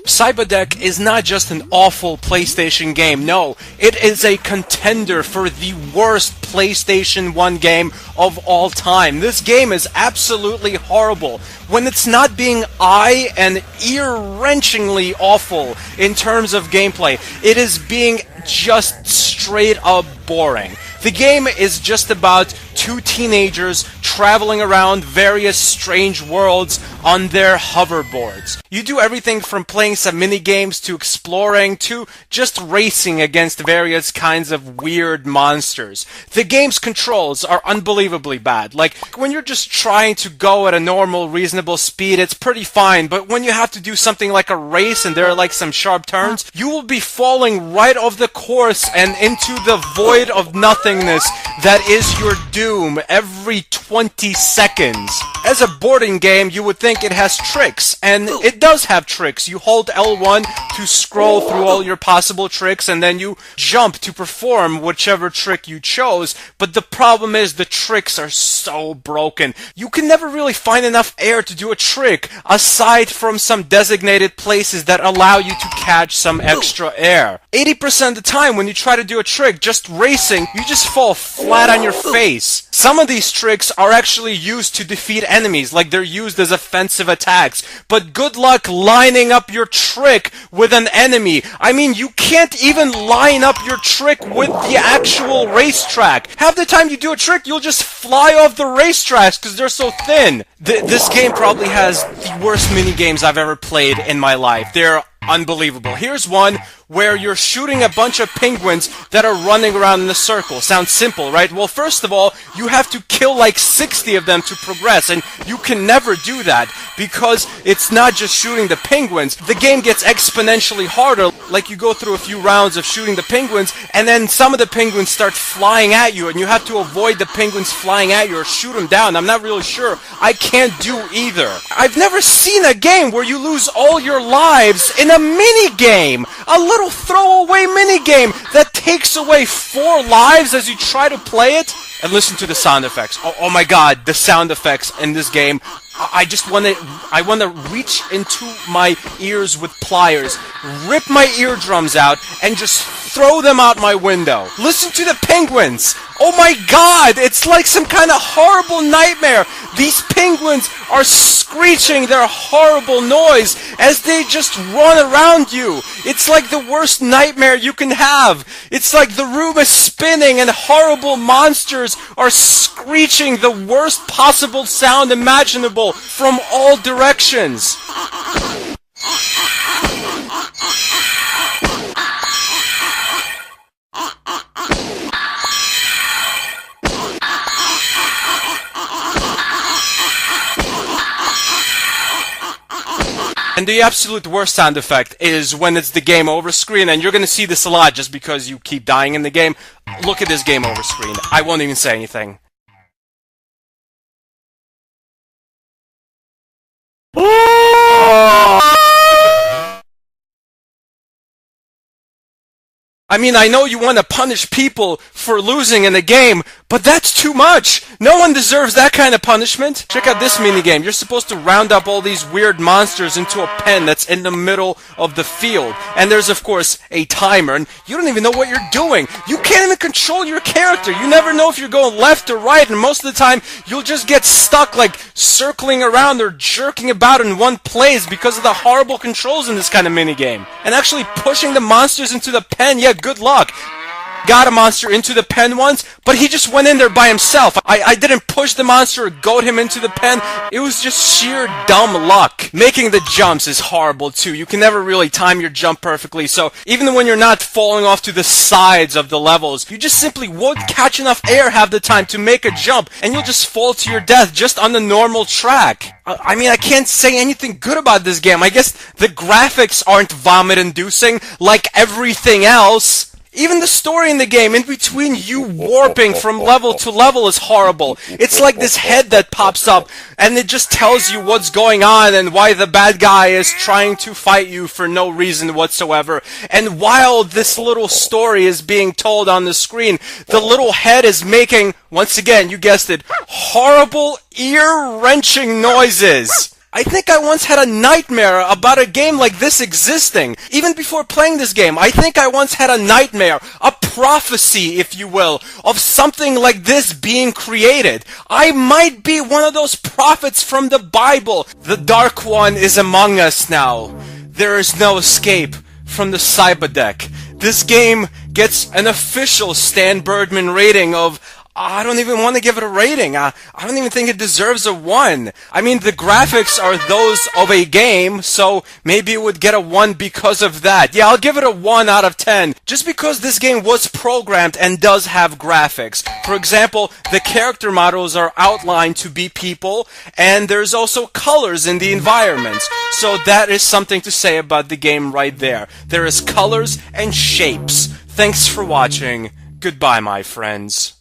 Psybadek is not just an awful PlayStation game, no, it is a contender for the worst PlayStation 1 game of all time. This game is absolutely horrible. When it's not being eye and ear-wrenchingly awful in terms of gameplay, it is being just straight up boring. The game is just about two teenagers traveling around various strange worlds on their hoverboards. You do everything from playing some mini games to exploring to just racing against various kinds of weird monsters. The game's controls are unbelievably bad. Like, when you're just trying to go at a normal, reasonable speed, it's pretty fine, but when you have to do something like a race and there are like some sharp turns, you will be falling right off the course and into the void of nothingness that is your doom every 20 seconds. As a boarding game, you would think it has tricks, and it does have tricks. You hold L1 to scroll through all your possible tricks, and then you jump to perform whichever trick you chose, but the problem is the tricks are so broken. You can never really find enough air to do a trick, aside from some designated places that allow you to catch some extra air. 80% of the time when you try to do a trick, just racing, you just fall flat on your face. Some of these tricks are actually used to defeat enemies, like they're used as offensive attacks. But good luck lining up your trick with an enemy. I mean, you can't even line up your trick with the actual racetrack. Half the time you do a trick, you'll just fly off the racetracks because they're so thin. This game probably has the worst mini-games I've ever played in my life. They're unbelievable. Here's one where you're shooting a bunch of penguins that are running around in a circle. Sounds simple, right? Well, first of all, you have to kill like 60 of them to progress, and you can never do that because it's not just shooting the penguins. The game gets exponentially harder. Like, you go through a few rounds of shooting the penguins, and then some of the penguins start flying at you, and you have to avoid the penguins flying at you or shoot them down. I'm not really sure. I can't do either. I've never seen a game where you lose all your lives in a mini-game. A little throwaway mini-game that takes away 4 lives as you try to play it. And listen to the sound effects. Oh my god, the sound effects in this game. I want to reach into my ears with pliers, rip my eardrums out, and just throw them out my window. Listen to the penguins! Oh my god! It's like some kind of horrible nightmare! These penguins are screeching their horrible noise as they just run around you. It's like the worst nightmare you can have. It's like the room is spinning and horrible monsters are screeching the worst possible sound imaginable from all directions. And the absolute worst sound effect is when it's the game over screen, and you're gonna see this a lot just because you keep dying in the game. Look at this game over screen. I won't even say anything. I mean, I know you want to punish people for losing in a game, but that's too much! No one deserves that kind of punishment! Check out this minigame. You're supposed to round up all these weird monsters into a pen that's in the middle of the field. And there's, of course, a timer, and you don't even know what you're doing! You can't even control your character! You never know if you're going left or right, and most of the time, you'll just get stuck, like, circling around or jerking about in one place because of the horrible controls in this kind of minigame. And actually pushing the monsters into the pen, yeah, good luck. Got a monster into the pen once, but he just went in there by himself. I didn't push the monster or goad him into the pen. It was just sheer dumb luck. Making the jumps is horrible too. You can never really time your jump perfectly, so even when you're not falling off to the sides of the levels, you just simply won't catch enough air half the time to make a jump, and you'll just fall to your death just on the normal track. I mean, I can't say anything good about this game. I guess the graphics aren't vomit-inducing like everything else. Even the story in the game, in between you warping from level to level, is horrible. It's like this head that pops up, and it just tells you what's going on and why the bad guy is trying to fight you for no reason whatsoever. And while this little story is being told on the screen, the little head is making, once again, you guessed it, horrible, ear-wrenching noises. I think I once had a nightmare about a game like this existing. Even before playing this game, I think I once had a nightmare, a prophecy, if you will, of something like this being created. I might be one of those prophets from the Bible. The Dark One is among us now. There is no escape from the Psybadek. This game gets an official Stan Birdman rating of, I don't even want to give it a rating. I don't even think it deserves a 1. I mean, the graphics are those of a game, so maybe it would get a 1 because of that. Yeah, I'll give it a 1 out of 10, just because this game was programmed and does have graphics. For example, the character models are outlined to be people, and there's also colors in the environments. So that is something to say about the game right there. There is colors and shapes. Thanks for watching. Goodbye, my friends.